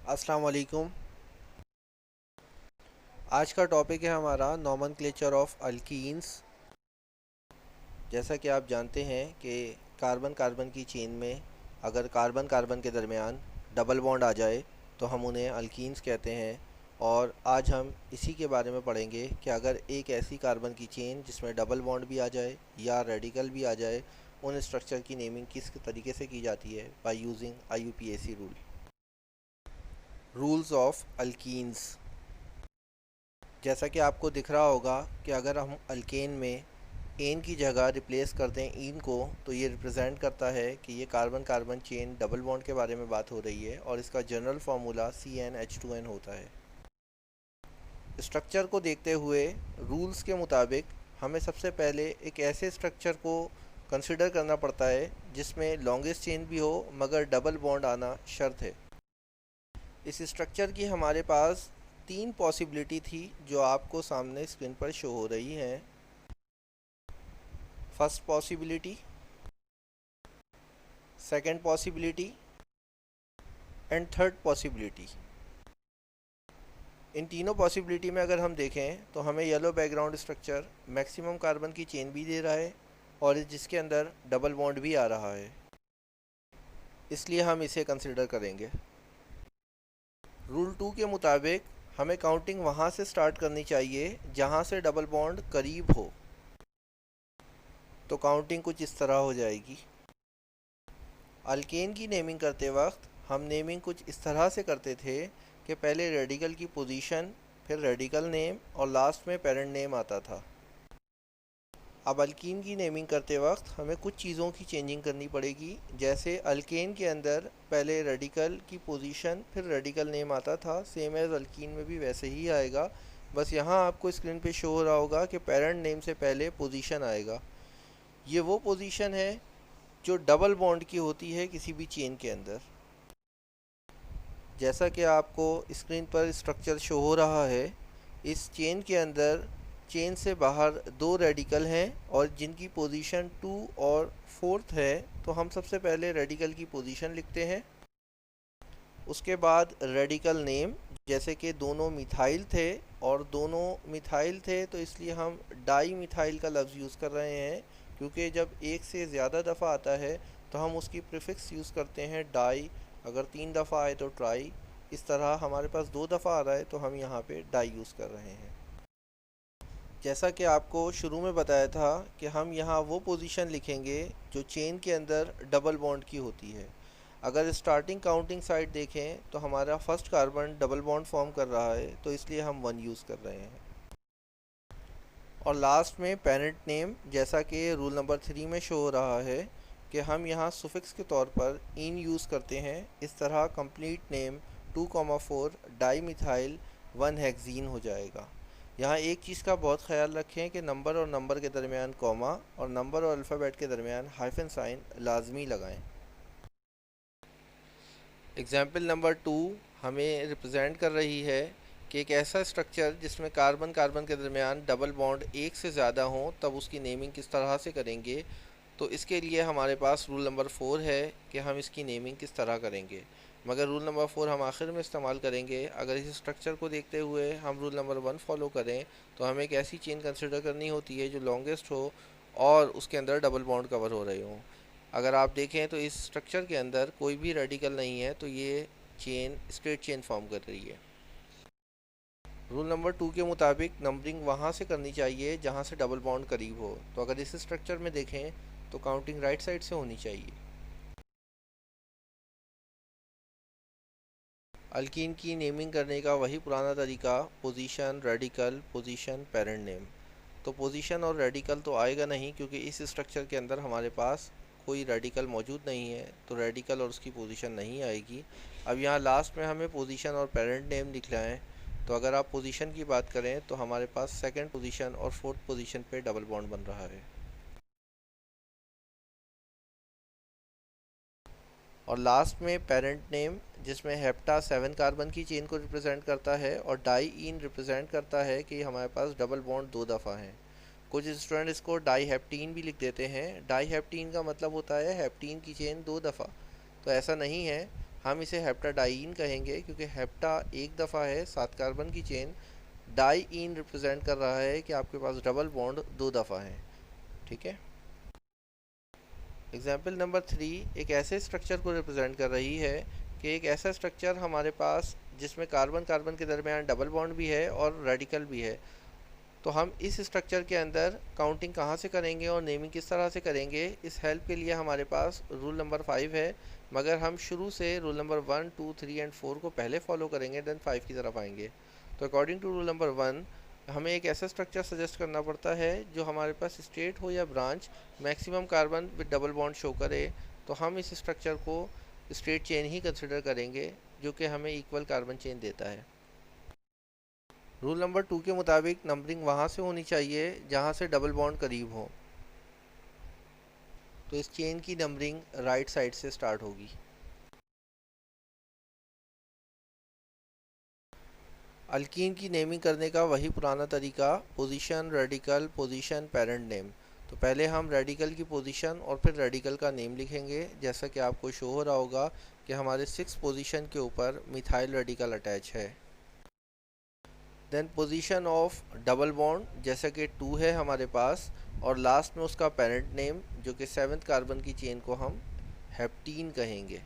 अस्सलाम वालेकुम। आज का टॉपिक है हमारा नॉमेनक्लेचर ऑफ अल्कीन्स। जैसा कि आप जानते हैं कि कार्बन कार्बन की चेन में अगर कार्बन कार्बन के दरमियान डबल बॉन्ड आ जाए तो हम उन्हें अल्कीन्स कहते हैं। और आज हम इसी के बारे में पढ़ेंगे कि अगर एक ऐसी कार्बन की चेन जिसमें डबल बॉन्ड भी आ जाए या रेडिकल भी आ जाए, उन स्ट्रक्चर की नेमिंग किस तरीके से की जाती है by using IUPAC rule. Rules of alkenes. जैसा कि आपको दिख रहा होगा कि अगर हम अल्केन में एन की जगह रिप्लेस करते हैं इन को, तो ये रिप्रेजेंट करता है कि ये carbon carbon chain double bond के बारे में बात हो रही है और इसका जनरल फार्मूला CnH2n होता है। स्ट्रक्चर को देखते हुए रूल्स के मुताबिक हमें सबसे पहले एक ऐसे स्ट्रक्चर को कंसिडर करना पड़ता है जिसमें लॉन्गेस्ट चेन भी हो मगर डबल बॉन्ड आना शर्त है। इस स्ट्रक्चर की हमारे पास तीन पॉसिबिलिटी थी जो आपको सामने स्क्रीन पर शो हो रही हैं। First possibility, second possibility and third possibility. इन तीनों पॉसिबिलिटी में अगर हम देखें तो हमें yellow background structure maximum carbon की चेन भी दे रहा है और जिसके अंदर डबल बॉन्ड भी आ रहा है, इसलिए हम इसे कंसिडर करेंगे। रूल 2 के मुताबिक हमें काउंटिंग वहाँ से स्टार्ट करनी चाहिए जहाँ से डबल बॉन्ड करीब हो। तो काउंटिंग कुछ इस तरह हो जाएगी। अल्केन की नेमिंग करते वक्त हम नेमिंग कुछ इस तरह से करते थे कि पहले रेडिकल की पोजीशन, फिर रेडिकल नेम और लास्ट में पेरेंट नेम आता था। अब अल्कीन की नेमिंग करते वक्त हमें कुछ चीज़ों की चेंजिंग करनी पड़ेगी। जैसे अल्केन के अंदर पहले रेडिकल की पोजीशन फिर रेडिकल नेम आता था, सेम एज़ अल्कीन में भी वैसे ही आएगा। बस यहाँ आपको स्क्रीन पे शो हो रहा होगा कि पेरेंट नेम से पहले पोजीशन आएगा। ये वो पोजीशन है जो डबल बॉन्ड की होती है किसी भी चेन के अंदर। जैसा कि आपको स्क्रीन पर स्ट्रक्चर शो हो रहा है, इस चेन के अंदर चेन से बाहर दो रेडिकल हैं और जिनकी पोजीशन 2 और 4 है। तो हम सबसे पहले रेडिकल की पोजीशन लिखते हैं, उसके बाद रेडिकल नेम। जैसे कि दोनों मिथाइल थे और दोनों मिथाइल थे तो इसलिए हम डाई मिथाइल का लफ्ज़ यूज़ कर रहे हैं, क्योंकि जब एक से ज़्यादा दफ़ा आता है तो हम उसकी प्रीफिक्स यूज़ करते हैं डाई। अगर 3 दफ़ा आए तो ट्राई। इस तरह हमारे पास 2 दफ़ा आ रहा है तो हम यहाँ पे डाई यूज़ कर रहे हैं। जैसा कि आपको शुरू में बताया था कि हम यहाँ वो पोजीशन लिखेंगे जो चेन के अंदर डबल बॉन्ड की होती है। अगर स्टार्टिंग काउंटिंग साइड देखें तो हमारा first carbon double bond form कर रहा है तो इसलिए हम 1 यूज़ कर रहे हैं। और लास्ट में पेरेंट नेम, जैसा कि रूल नंबर 3 में शो हो रहा है कि हम यहाँ सुफिक्स के तौर पर इन यूज़ करते हैं। इस तरह complete name 2,4 di methyl 1 hexene हो जाएगा। यहाँ एक चीज़ का बहुत ख्याल रखें कि नंबर और नंबर के दरमियान कॉमा और नंबर और अल्फ़ाबेट के दरमियान हाइफन साइन लाजमी लगाएं। एग्जाम्पल नंबर 2 हमें रिप्रेजेंट कर रही है कि एक ऐसा स्ट्रक्चर जिसमें कार्बन कार्बन के दरमियान डबल बॉन्ड एक से ज़्यादा हों, तब उसकी नेमिंग किस तरह से करेंगे। तो इसके लिए हमारे पास रूल नंबर 4 है कि हम इसकी नेमिंग किस तरह करेंगे, मगर रूल नंबर 4 हम आखिर में इस्तेमाल करेंगे। अगर इस स्ट्रक्चर को देखते हुए हम रूल नंबर 1 फॉलो करें तो हमें एक ऐसी चेन कंसिडर करनी होती है जो लॉन्गेस्ट हो और उसके अंदर डबल बॉन्ड कवर हो रहे हों। अगर आप देखें तो इस स्ट्रक्चर के अंदर कोई भी रेडिकल नहीं है तो ये चेन स्ट्रेट चेन फॉर्म कर रही है। रूल नंबर 2 के मुताबिक नंबरिंग वहाँ से करनी चाहिए जहाँ से डबल बॉन्ड करीब हो। तो अगर इस स्ट्रक्चर में देखें तो काउंटिंग राइट साइड से होनी चाहिए। अल्कीन की नेमिंग करने का वही पुराना तरीका, position radical position parent name. तो पोजीशन और रेडिकल तो आएगा नहीं क्योंकि इस स्ट्रक्चर के अंदर हमारे पास कोई रेडिकल मौजूद नहीं है, तो रेडिकल और उसकी पोजीशन नहीं आएगी। अब यहाँ लास्ट में हमें पोजीशन और पेरेंट नेम लिखना है। तो अगर आप पोजीशन की बात करें तो हमारे पास सेकंड पोजीशन और फोर्थ पोजीशन पे डबल बॉन्ड बन रहा है। और लास्ट में पेरेंट नेम, जिसमें हेप्टा 7 कार्बन की चेन को रिप्रेजेंट करता है और डाई इन रिप्रेजेंट करता है कि हमारे पास डबल बॉन्ड 2 दफ़ा हैं। कुछ स्टूडेंट इसको डाई हेप्टीन भी लिख देते हैं। डाई हेप्टीन का मतलब होता है हेप्टीन की चेन 2 दफ़ा। तो ऐसा नहीं है, हम इसे हेप्टाडाइईन कहेंगे, क्योंकि हेप्टा एक दफ़ा है 7 कार्बन की चेन, डाइईन रिप्रेजेंट कर रहा है कि आपके पास डबल बॉन्ड 2 दफ़ा है। ठीक है। एग्जाम्पल नंबर 3 एक ऐसे स्ट्रक्चर को रिप्रेजेंट कर रही है कि एक ऐसा स्ट्रक्चर हमारे पास जिसमें कार्बन कार्बन के दरमियान डबल बॉन्ड भी है और रेडिकल भी है। तो हम इस स्ट्रक्चर के अंदर काउंटिंग कहाँ से करेंगे और नेमिंग किस तरह से करेंगे, इस हेल्प के लिए हमारे पास रूल नंबर 5 है, मगर हम शुरू से रूल नंबर 1, 2, 3 एंड 4 को पहले फॉलो करेंगे, देन 5 की तरफ आएंगे। तो अकॉर्डिंग टू रूल नंबर 1 हमें एक ऐसा स्ट्रक्चर सजेस्ट करना पड़ता है जो हमारे पास स्टेट हो या branch maximum carbon with double bond show करे। तो हम इस स्ट्रक्चर को स्ट्रेट चेन ही कंसिडर करेंगे, जो कि हमें इक्वल कार्बन चेन देता है। रूल नंबर 2 के मुताबिक नंबरिंग वहाँ से होनी चाहिए जहाँ से डबल बॉन्ड करीब हो। तो इस चेन की नंबरिंग राइट साइड से स्टार्ट होगी। अल्कीन की नेमिंग करने का वही पुराना तरीका, position, radical, position, parent name. तो पहले हम रेडिकल की पोजीशन और फिर रेडिकल का नेम लिखेंगे, जैसा कि आपको शो हो रहा होगा कि हमारे 6 पोजीशन के ऊपर मिथाइल रेडिकल अटैच है। Then position of double bond, जैसा कि 2 है हमारे पास, और लास्ट में उसका पेरेंट नेम जो कि 7th कार्बन की चेन को हम हेप्टीन कहेंगे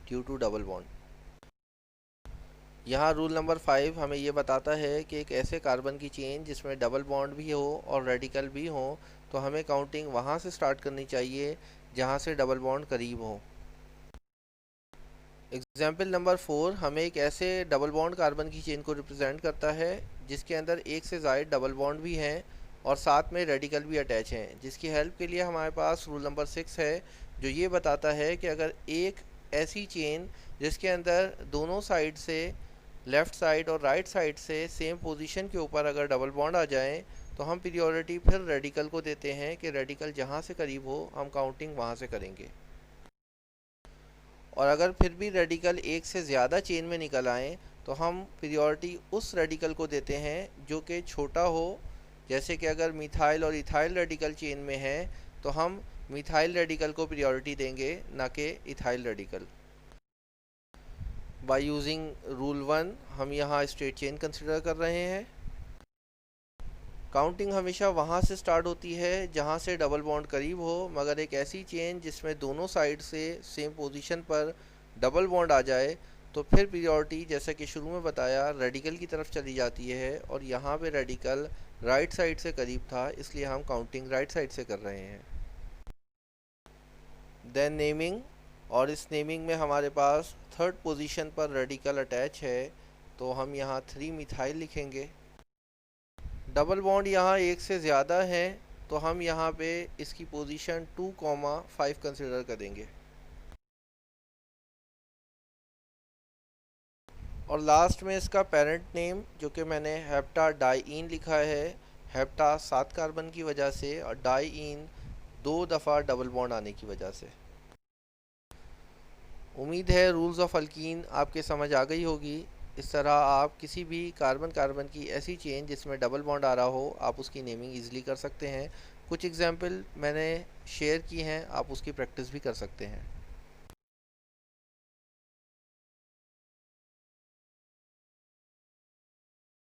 ड्यू टू डबल बॉन्ड। यहाँ रूल नंबर 5 हमें ये बताता है कि एक ऐसे कार्बन की चेन जिसमें डबल बॉन्ड भी हो और रेडिकल भी हो, तो हमें काउंटिंग वहाँ से स्टार्ट करनी चाहिए जहाँ से डबल बॉन्ड करीब हो। एग्जाम्पल नंबर 4 हमें एक ऐसे डबल बॉन्ड कार्बन की चेन को रिप्रेजेंट करता है जिसके अंदर एक से ज़ायद डबल बॉन्ड भी हैं और साथ में रेडिकल भी अटैच हैं, जिसकी हेल्प के लिए हमारे पास रूल नंबर 6 है जो ये बताता है कि अगर एक ऐसी चेन जिसके अंदर दोनों साइड से, लेफ़्ट साइड और राइट साइड से सेम पोजीशन के ऊपर अगर डबल बॉन्ड आ जाए, तो हम प्रियोरिटी फिर रेडिकल को देते हैं कि रेडिकल जहाँ से करीब हो हम काउंटिंग वहाँ से करेंगे। और अगर फिर भी रेडिकल एक से ज़्यादा चेन में निकल आएँ तो हम प्रियोरिटी उस रेडिकल को देते हैं जो कि छोटा हो। जैसे कि अगर मिथाइल और इथाइल रेडिकल चेन में है तो हम मिथाइल रेडिकल को प्रियोरिटी देंगे, ना कि ethyl radical. By using rule 1 हम यहाँ स्ट्रेट चेन कंसिडर कर रहे हैं। काउंटिंग हमेशा वहाँ से स्टार्ट होती है जहाँ से डबल बॉन्ड करीब हो, मगर एक ऐसी चेन जिसमें दोनों साइड से सेम पोजीशन पर डबल बॉन्ड आ जाए तो फिर प्रियोरिटी जैसा कि शुरू में बताया रेडिकल की तरफ चली जाती है, और यहाँ पे रेडिकल राइट साइड से करीब था इसलिए हम काउंटिंग राइट साइड से कर रहे हैं। देन नेमिंग, और इस नेमिंग में हमारे पास 3rd पोजीशन पर रेडिकल अटैच है तो हम यहाँ 3 मिथाइल लिखेंगे। डबल बॉन्ड यहाँ एक से ज़्यादा है तो हम यहाँ पे इसकी पोजीशन 2,5 कंसिडर करेंगे। और लास्ट में इसका पेरेंट नेम जो कि मैंने हेप्टाडाइईन लिखा है, हेप्टा 7 कार्बन की वजह से और डाइईन 2 दफ़ा डबल बॉन्ड आने की वजह से। उम्मीद है रूल्स ऑफ अल्कीन आपके समझ आ गई होगी। इस तरह आप किसी भी कार्बन कार्बन की ऐसी चेन जिसमें डबल बॉन्ड आ रहा हो आप उसकी नेमिंग ईजिली कर सकते हैं। कुछ एग्जाम्पल मैंने शेयर की हैं, आप उसकी प्रैक्टिस भी कर सकते हैं।